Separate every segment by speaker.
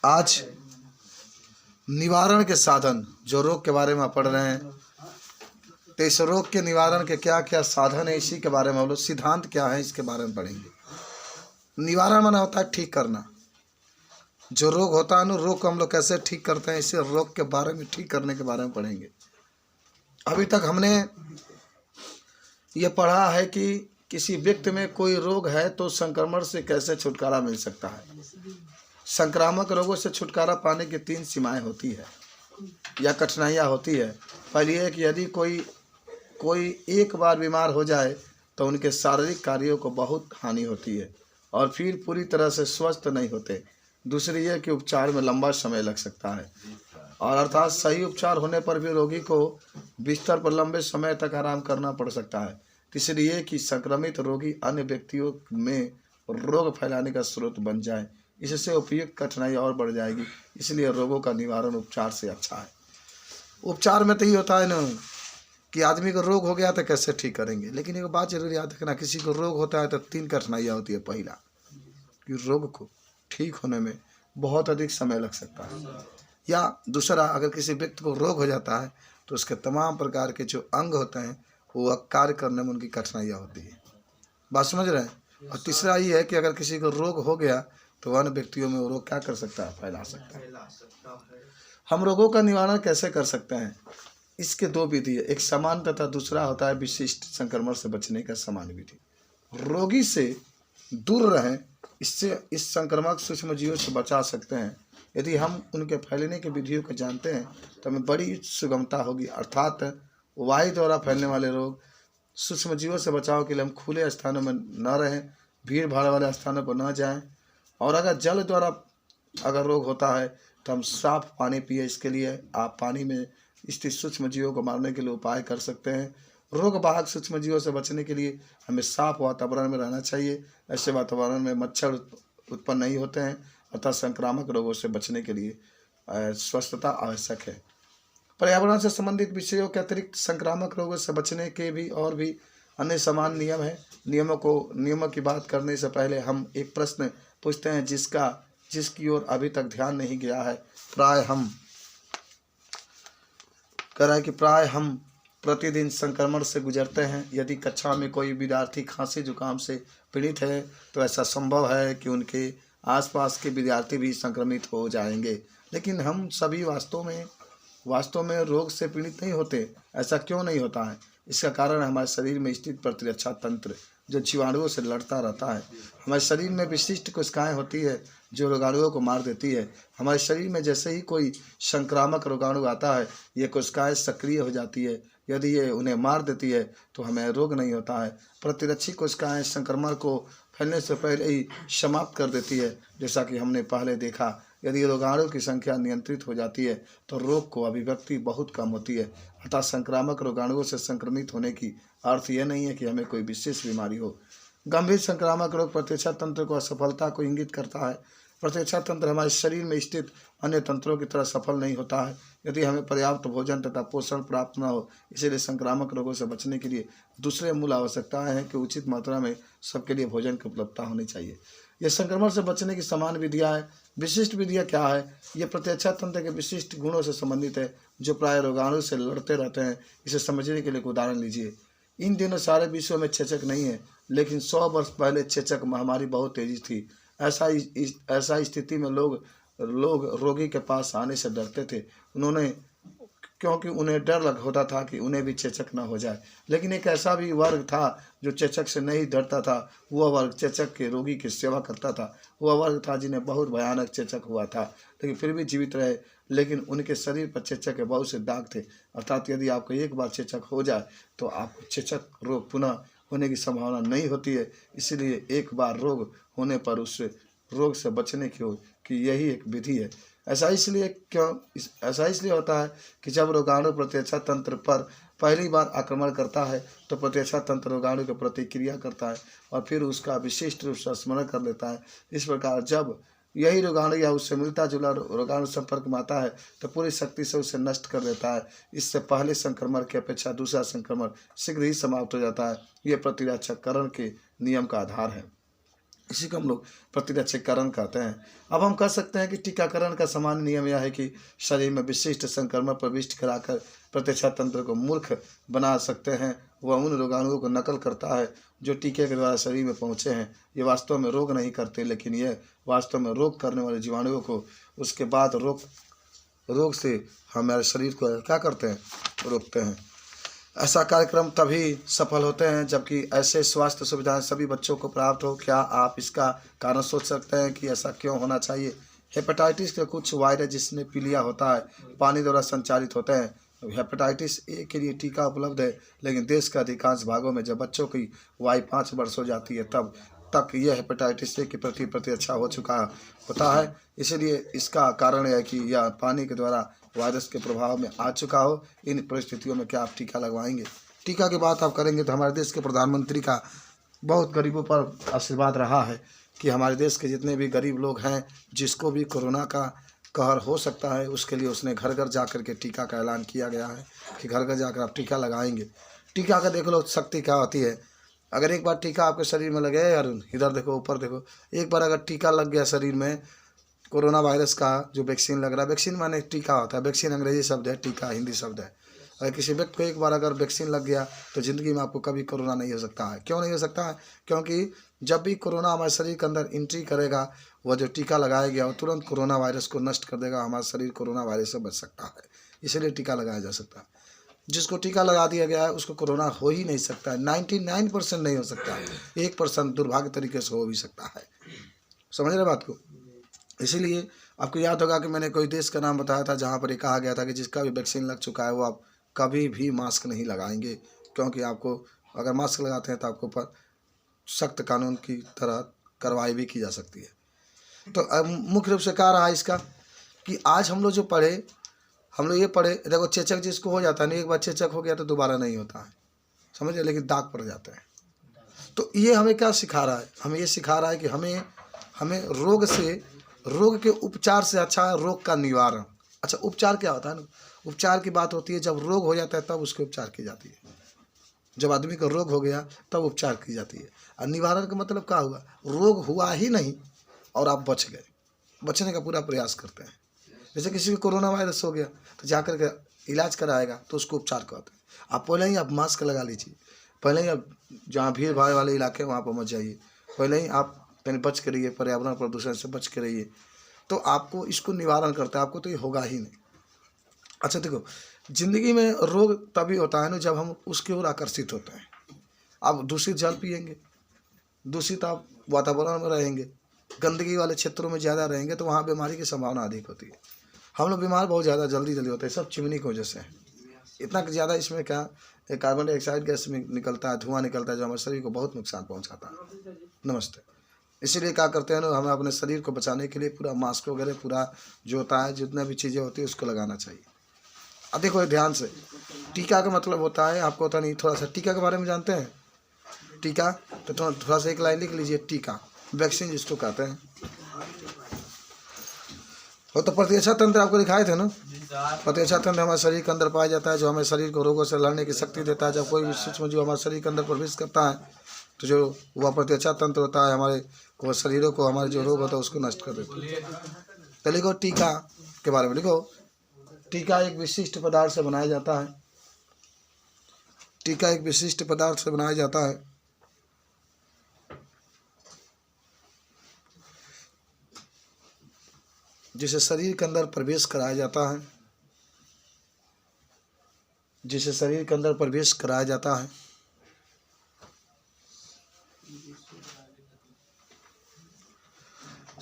Speaker 1: आज निवारण के साधन जो रोग के बारे में पढ़ रहे हैं, तो इस रोग के निवारण के क्या क्या साधन है, इसी के बारे में हम लोग सिद्धांत क्या है इसके बारे में पढ़ेंगे। निवारण माना होता है ठीक करना। जो रोग होता है ना, रोग को हम लोग कैसे ठीक करते हैं, इसे रोग के बारे में ठीक करने के बारे में पढ़ेंगे। अभी तक हमने ये पढ़ा है कि किसी व्यक्ति में कोई रोग है तो संक्रमण से कैसे छुटकारा मिल सकता है। संक्रामक रोगों से छुटकारा पाने की 3 सीमाएं होती है या कठिनाइयाँ होती है। पहली है कि यदि कोई एक बार बीमार हो जाए तो उनके शारीरिक कार्यों को बहुत हानि होती है और फिर पूरी तरह से स्वस्थ नहीं होते। दूसरी है कि उपचार में लंबा समय लग सकता है और अर्थात सही उपचार होने पर भी रोगी को बिस्तर पर लंबे समय तक आराम करना पड़ सकता है। तीसरी ये कि संक्रमित रोगी अन्य व्यक्तियों में रोग फैलाने का स्रोत बन जाए, इससे उपयुक्त कठिनाई और बढ़ जाएगी। इसलिए रोगों का निवारण उपचार से अच्छा है। उपचार में तो ये होता है ना कि आदमी को रोग हो गया तो कैसे ठीक करेंगे, लेकिन एक बात जरूर याद रखना, किसी को रोग होता है तो 3 कठिनाइयाँ होती है। पहला कि रोग को ठीक होने में बहुत अधिक समय लग सकता है, या दूसरा अगर किसी व्यक्ति को रोग हो जाता है तो उसके तमाम प्रकार के जो अंग होते हैं वो कार्य करने में उनकी कठिनाइयाँ होती है। बात समझ रहे हैं। और तीसरा ये है कि अगर किसी को रोग हो गया तो अन्य व्यक्तियों में वो रोग क्या कर सकता है, फैला सकता है। हम रोगों का निवारण कैसे कर सकते हैं, इसके 2 विधि है, एक समान तथा दूसरा होता है विशिष्ट संक्रमण से बचने का समान विधि। रोगी से दूर रहें, इससे इस संक्रामक सूक्ष्म जीवों से बचा सकते हैं। यदि हम उनके फैलने की विधियों को जानते हैं तो हमें बड़ी सुगमता होगी। अर्थात वायु द्वारा फैलने वाले रोग सूक्ष्म जीवों से बचाव के लिए हम खुले स्थानों में न रहें, भीड़ भाड़ वाले स्थानों पर न जाएं, और अगर जल द्वारा अगर रोग होता है तो हम साफ पानी पिए। इसके लिए आप पानी में स्थित सूक्ष्म जीवों को मारने के लिए उपाय कर सकते हैं। रोग वाहक सूक्ष्म जीवों से बचने के लिए हमें साफ वातावरण में रहना चाहिए। ऐसे वातावरण में मच्छर उत्पन्न नहीं होते हैं, अतः संक्रामक रोगों से बचने के लिए स्वस्थता आवश्यक है। पर्यावरण से संबंधित विषयों के अतिरिक्त संक्रामक रोगों से बचने के भी और भी अन्य समान नियम है। नियमों की बात करने से पहले हम एक प्रश्न पूछते हैं जिसकी ओर अभी तक ध्यान नहीं गया है। प्राय हम प्रतिदिन संक्रमण से गुजरते हैं। यदि कक्षा में कोई विद्यार्थी खांसी जुकाम से पीड़ित है तो ऐसा संभव है कि उनके आसपास के विद्यार्थी भी संक्रमित हो जाएंगे, लेकिन हम सभी वास्तव में रोग से पीड़ित नहीं होते। ऐसा क्यों नहीं होता है? इसका कारण हमारे शरीर में स्थित प्रतिरक्षा तंत्र जो जीवाणुओं से लड़ता रहता है। हमारे शरीर में विशिष्ट कोशिकाएं होती है जो रोगाणुओं को मार देती है। हमारे शरीर में जैसे ही कोई संक्रामक रोगाणु आता है, ये कोशिकाएं सक्रिय हो जाती है। यदि ये उन्हें मार देती है तो हमें रोग नहीं होता है। प्रतिरक्षी कोशिकाएं संक्रमण को फैलने से पहले ही समाप्त कर देती है। जैसा कि हमने पहले देखा, यदि रोगाणु की संख्या नियंत्रित हो जाती है तो रोग को अभिव्यक्ति बहुत कम होती है। अतः संक्रामक रोगाणुओं से संक्रमित होने की अर्थ यह नहीं है कि हमें कोई विशेष बीमारी हो। गंभीर संक्रामक रोग प्रतिरक्षा तंत्र को असफलता को इंगित करता है। प्रतिरक्षा तंत्र हमारे शरीर में स्थित अन्य तंत्रों की तरह सफल नहीं होता है यदि हमें पर्याप्त भोजन तथा पोषण प्राप्त न हो। इसीलिए संक्रामक रोगों से बचने के लिए दूसरे मूल आवश्यकताएं हैं कि उचित मात्रा में सबके लिए भोजन की उपलब्धता होनी चाहिए। यह संक्रमण से बचने की समान विधियाँ हैं। विशिष्ट विधियाँ क्या है? ये प्रतिरक्षा तंत्र के विशिष्ट गुणों से संबंधित है जो प्राय रोगाणु से लड़ते रहते हैं। इसे समझने के लिए एक उदाहरण लीजिए। इन दिनों सारे विश्व में चेचक नहीं है, लेकिन 100 वर्ष पहले चेचक महामारी बहुत तेजी थी। ऐसा स्थिति में लोग रोगी के पास आने से डरते थे, क्योंकि उन्हें डर होता था कि उन्हें भी चेचक न हो जाए। लेकिन एक ऐसा भी वर्ग था जो चेचक से नहीं डरता था। वह वर्ग चेचक के रोगी की सेवा करता था। वह वर्ग था जिन्हें बहुत भयानक चेचक हुआ था, लेकिन फिर भी जीवित रहे। लेकिन उनके शरीर पर चेचक के बहुत से दाग थे। अर्थात यदि आपको एक बार चेचक हो जाए तो आपको चेचक रोग पुनः होने की संभावना नहीं होती है। इसलिए एक बार रोग होने पर उस रोग से बचने की यही एक विधि है। ऐसा इसलिए होता है कि जब रोगाणु प्रतिरक्षा तंत्र पर पहली बार आक्रमण करता है तो प्रतिरक्षा तंत्र रोगाणु की प्रतिक्रिया करता है और फिर उसका विशिष्ट रूप से स्मरण कर लेता है। इस प्रकार जब यही रोगाणु या उससे मिलता जुला रोगाणु संपर्क में आता है तो पूरी शक्ति से उसे नष्ट कर देता है। इससे पहले संक्रमण की अपेक्षा दूसरा संक्रमण शीघ्र ही समाप्त हो जाता है। यह प्रतिरक्षाकरण के नियम का आधार है। इसी को हम लोग प्रतिरक्षीकरण कहते हैं। अब हम कह सकते हैं कि टीकाकरण का सामान्य नियम यह है कि शरीर में विशिष्ट संक्रमण प्रविष्ट कराकर प्रतिरक्षा तंत्र को मूर्ख बना सकते हैं। वह उन रोगाणुओं को नकल करता है जो टीके के द्वारा शरीर में पहुँचे हैं। ये वास्तव में रोग नहीं करते, लेकिन यह वास्तव में रोग करने वाले जीवाणुओं को उसके बाद रोग से हमारे शरीर को क्या करते हैं, रोकते हैं। ऐसा कार्यक्रम तभी सफल होते हैं जबकि ऐसे स्वास्थ्य सुविधाएं सभी बच्चों को प्राप्त हो। क्या आप इसका कारण सोच सकते हैं कि ऐसा क्यों होना चाहिए? हेपेटाइटिस के कुछ वायरस जिसमें पीलिया होता है पानी द्वारा संचारित होते हैं। हेपेटाइटिस ए के लिए टीका उपलब्ध है, लेकिन देश के अधिकांश भागों में जब बच्चों की आयु 5 वर्ष हो जाती है तब तक यह हेपेटाइटिस ए के प्रति प्रतिरक्षा हो चुका होता है। इसलिए इसका कारण है कि यह पानी के द्वारा वायरस के प्रभाव में आ चुका हो। इन परिस्थितियों में क्या आप टीका लगवाएंगे? टीका की बात आप करेंगे तो हमारे देश के प्रधानमंत्री का बहुत गरीबों पर आशीर्वाद रहा है कि हमारे देश के जितने भी गरीब लोग हैं, जिसको भी कोरोना का कहर हो सकता है, उसके लिए उसने घर घर जा कर के टीका का ऐलान किया गया है कि घर घर जाकर आप टीका लगाएंगे। टीका का देख लो शक्ति क्या होती है। अगर एक बार टीका आपके शरीर में लगे, यार इधर देखो ऊपर देखो, एक बार अगर टीका लग गया शरीर में कोरोना वायरस का जो वैक्सीन लग रहा है, वैक्सीन माने टीका होता है, वैक्सीन अंग्रेजी शब्द है, टीका हिंदी शब्द है। अगर किसी व्यक्ति को एक बार अगर वैक्सीन लग गया तो ज़िंदगी में आपको कभी कोरोना नहीं हो सकता है। क्यों नहीं हो सकता है? क्योंकि जब भी कोरोना हमारे शरीर के अंदर एंट्री करेगा, वह जो टीका लगाया गया वो तुरंत कोरोना वायरस को नष्ट कर देगा। हमारा शरीर कोरोना वायरस से बच सकता है, इसीलिए टीका लगाया जा सकता है। जिसको टीका लगा दिया गया है उसको कोरोना हो ही नहीं सकता है। 99% नहीं हो सकता है, 1% दुर्भाग्य तरीके से हो भी सकता है। समझ रहे बात को? इसीलिए आपको याद होगा कि मैंने कोई देश का नाम बताया था जहाँ पर ये कहा गया था कि जिसका भी वैक्सीन लग चुका है वो आप कभी भी मास्क नहीं लगाएंगे, क्योंकि आपको अगर मास्क लगाते हैं तो आपको पर सख्त कानून की तरह कार्रवाई भी की जा सकती है। तो अब मुख्य रूप से क्या रहा इसका कि आज हम लोग जो पढ़े, हम लोग ये पढ़े, देखो चेचक जिसको हो जाता है नहीं, एक बार चेचक हो गया तो दोबारा नहीं होता है, समझिए, लेकिन दाग पड़ जाते हैं। तो ये हमें क्या सिखा रहा है? हमें ये सिखा रहा है कि हमें रोग के उपचार से अच्छा है रोग का निवारण। अच्छा, उपचार क्या होता है ना? उपचार की बात होती है जब रोग हो जाता है तब उसके उपचार की जाती है। जब आदमी को रोग हो गया तब उपचार की जाती है। और निवारण का मतलब क्या हुआ? रोग हुआ ही नहीं और आप बच गए, बचने का पूरा प्रयास करते हैं। जैसे किसी को कोरोना वायरस हो गया तो जाकर के इलाज कराएगा तो उसको उपचार कहते हैं। आप पहले ही आप मास्क लगा लीजिए, पहले ही आप जहाँ भीड़ भाड़ वाले इलाके वहाँ पर मत जाइए, पहले ही आप कहीं बच के रहिए, पर्यावरण प्रदूषण से बच के रहिए, तो आपको इसको निवारण करता है, आपको तो ये होगा ही नहीं। अच्छा देखो, जिंदगी में रोग तभी होता है ना जब हम उसकी ओर आकर्षित होते हैं। आप दूषित जल पिएंगे, दूषित आप वातावरण में रहेंगे, गंदगी वाले क्षेत्रों में ज़्यादा रहेंगे तो वहाँ बीमारी की संभावना अधिक होती है। हम लोग बीमार बहुत ज़्यादा जल्दी होते हैं, सब चिमनी की वजह से है। इतना ज़्यादा इसमें क्या कार्बन डाइऑक्साइड गैस में निकलता है, धुआं निकलता है जो हमारे शरीर को बहुत नुकसान पहुँचाता है। नमस्ते। इसीलिए क्या करते हैं ना, हमें अपने शरीर को बचाने के लिए पूरा मास्क वगैरह पूरा जो होता है, जितना भी चीज़ें होती है उसको लगाना चाहिए। अब देखो ध्यान से, टीका का मतलब होता है, आपको होता नहीं, थोड़ा सा टीका के बारे में जानते हैं? टीका तो थोड़ा सा एक लाइन लिख लीजिए, टीका वैक्सीन जिसको कहते हैं। वो तो प्रतिरक्षा तंत्र आपको दिखाए थे ना। प्रतिरक्षा तंत्र हमारे शरीर के अंदर पाया जाता है जो हमें शरीर को रोगों से लड़ने की शक्ति देता है। जब कोई भी सूक्ष्म जीव हमारे शरीर के अंदर प्रवेश करता है तो जो वह प्रतिरक्षा तंत्र होता है हमारे को शरीरों को, हमारे जो रोग होता है उसको नष्ट कर देता है। तो लिखो टीका के बारे में, लिखो टीका एक विशिष्ट पदार्थ से बनाया जाता है। टीका एक विशिष्ट पदार्थ से बनाया जाता है जिसे शरीर के अंदर प्रवेश कराया जाता है, जिसे शरीर के अंदर प्रवेश कराया जाता है।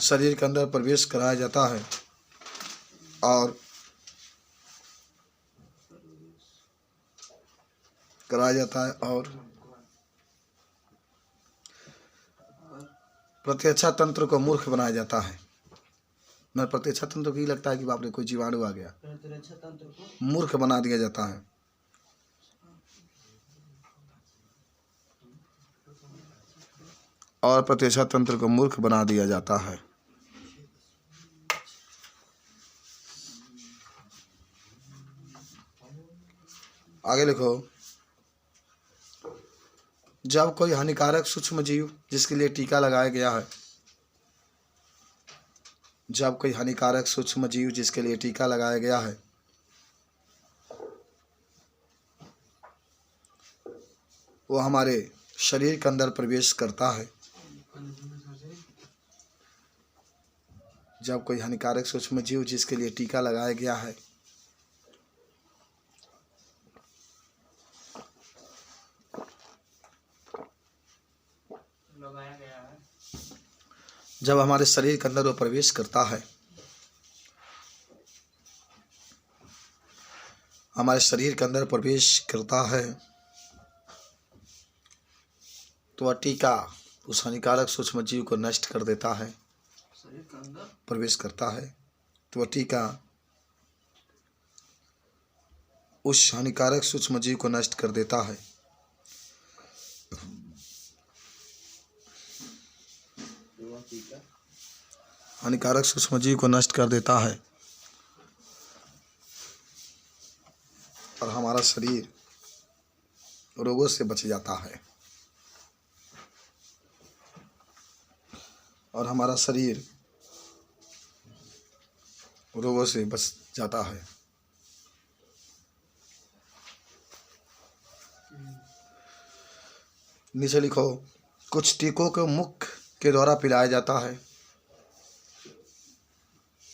Speaker 1: शरीर के अंदर प्रवेश कराया जाता है और कराया जाता है और प्रतिरक्षा तंत्र को मूर्ख बनाया जाता है। मैं प्रतिरक्षा तंत्र को ही लगता है कि बाप रे कोई जीवाणु आ गया, प्रतिरक्षा तंत्र को मूर्ख बना दिया जाता है। और प्रतिरक्षा तंत्र को मूर्ख बना दिया जाता है। आगे लिखो, जब कोई हानिकारक सूक्ष्म जीव जिसके लिए टीका लगाया गया है, जब कोई हानिकारक सूक्ष्म जीव जिसके लिए टीका लगाया गया है वो हमारे शरीर के अंदर प्रवेश करता है, जब कोई हानिकारक सूक्ष्म जीव जिसके लिए टीका लगाया गया है जब हमारे शरीर के अंदर वो प्रवेश करता है, हमारे शरीर के अंदर प्रवेश करता है, तो वह टीका उस हानिकारक सूक्ष्म जीव को नष्ट कर देता है। प्रवेश करता है तो वह टीका उस हानिकारक सूक्ष्म जीव को नष्ट कर देता है। हानिकारक सूक्ष्म जीव को नष्ट कर देता है और हमारा शरीर रोगों से बच जाता है, और हमारा शरीर रोगों से बच जाता है। नीचे लिखो, कुछ टीकों को मुख के द्वारा पिलाया जाता है,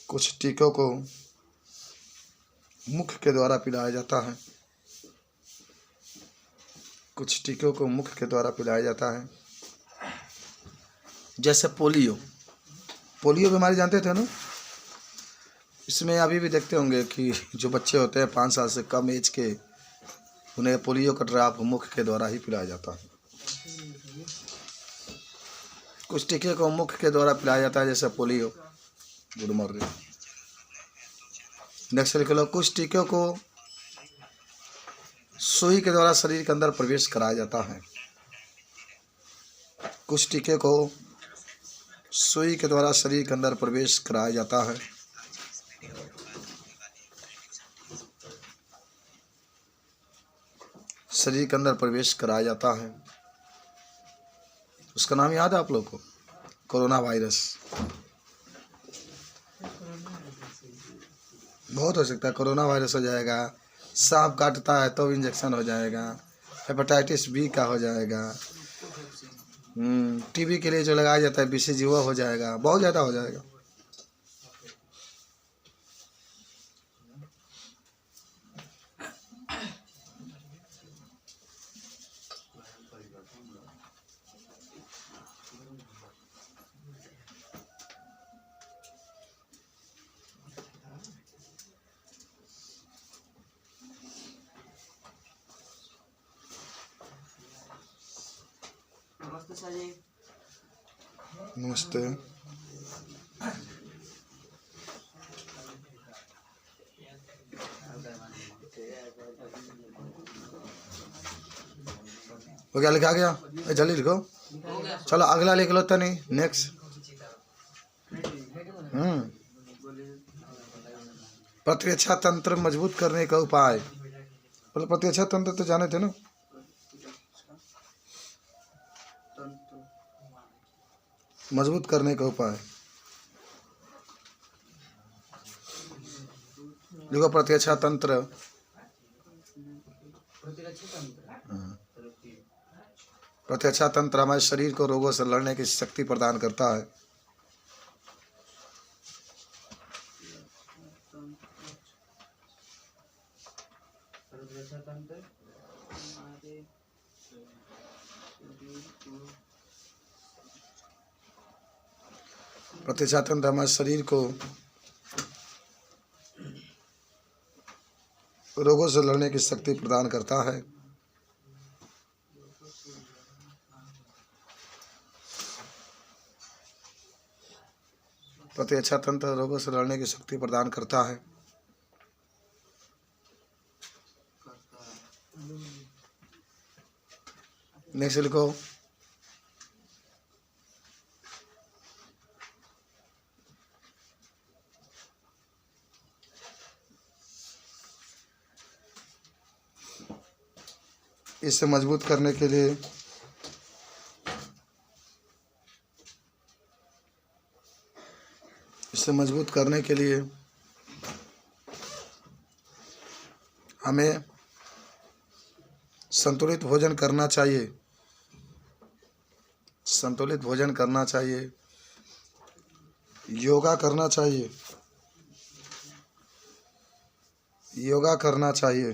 Speaker 1: कुछ टीकों को मुख के द्वारा पिलाया जाता है, कुछ टीकों को मुख के द्वारा पिलाया जाता है। जैसे पोलियो, पोलियो बीमारी जानते थे ना, इसमें अभी भी देखते होंगे कि जो बच्चे होते हैं 5 साल से कम एज के, उन्हें पोलियो का ड्रॉप मुख के द्वारा ही पिलाया जाता है। कुछ टीके को मुख के द्वारा पिलाया जाता है, जैसे पोलियो। Good morning. नेक्स्ट लिख लो, कुछ टीकों को सुई के द्वारा शरीर के अंदर प्रवेश कराया जाता है, कुछ टीके को सुई के द्वारा शरीर के अंदर प्रवेश कराया जाता है। शरीर के अंदर प्रवेश कराया जाता है। उसका नाम याद है आप लोग को? Corona virus. बहुत हो सकता है कोरोना वायरस हो जाएगा, सांप काटता है तो इंजेक्शन हो जाएगा, हेपेटाइटिस बी का हो जाएगा, टीबी के लिए जो लगाया जाता है बीसीजी वो हो जाएगा, बहुत ज़्यादा हो जाएगा।
Speaker 2: नमस्ते सर जी।
Speaker 1: नमस्ते। वो क्या लिखा गया? जल्दी लिखो। चलो अगला लिख लो तनी। नेक्स्ट। प्रतिरक्षा तंत्र मजबूत करने का उपाय। मतलब प्रतिरक्षा तंत्र तो जाने थे ना? मजबूत करने का उपाय देखो। प्रतिरक्षा तंत्र, प्रतिरक्षा तंत्र हमारे शरीर को रोगों से लड़ने की शक्ति प्रदान करता है। प्रतिरक्षा तंत्र हमारे शरीर को रोगों से लड़ने की शक्ति प्रदान करता है। प्रतिरक्षा तंत्र रोगों से लड़ने की शक्ति प्रदान करता है। नेक्स्ट लिखो, इसे मजबूत करने के लिए इसे मजबूत करने के लिए हमें संतुलित भोजन करना चाहिए। संतुलित भोजन करना चाहिए, योगा करना चाहिए, योगा करना चाहिए,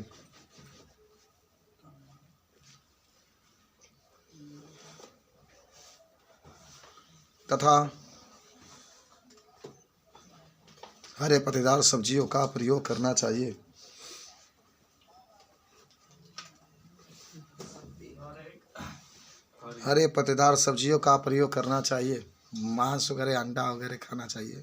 Speaker 1: तथा हरे पत्तेदार सब्जियों का प्रयोग करना चाहिए। हरे पत्तेदार सब्जियों का प्रयोग करना चाहिए। मांस वगैरह, अंडा वगैरह खाना चाहिए।